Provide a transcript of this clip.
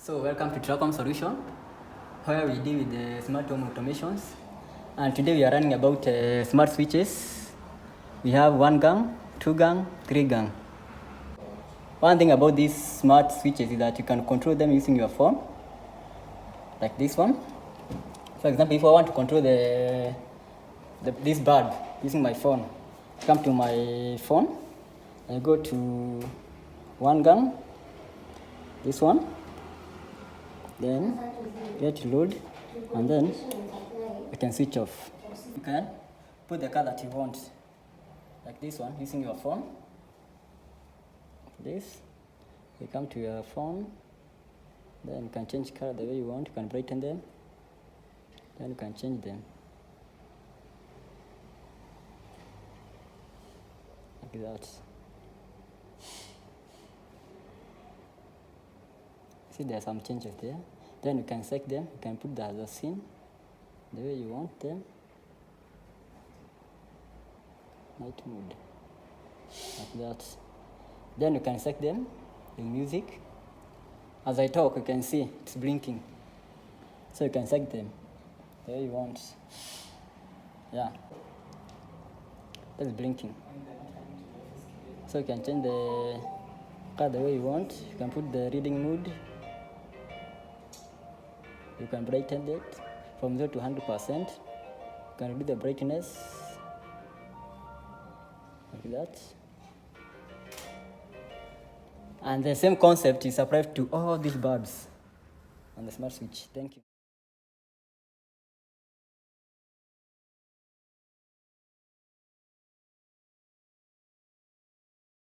So welcome to Tracom Solution, where we deal with the smart home automations. And today we are running about smart switches. We have 1 gang, 2 gang, 3 gang. One thing about these smart switches is that you can control them using your phone, like this one. For example, if I want to control this bulb using my phone, come to my phone, I go to 1 gang, this one. Then get load, and then you can switch off. You can put the color that you want, like this one, using your phone. This, you come to your phone, then you can change color the way you want. You can brighten them, then you can change them like that. See, there are some changes there. Then you can select them. You can put the other scene the way you want them. Night mode, like that. Then you can select them in music. As I talk, you can see it's blinking. So you can select them the way you want. Yeah, that's blinking. So you can change the color the way you want. You can put the reading mode. You can brighten it from 0 to 100%. You can reduce the brightness like that. And the same concept is applied to all these bulbs on the smart switch. Thank you.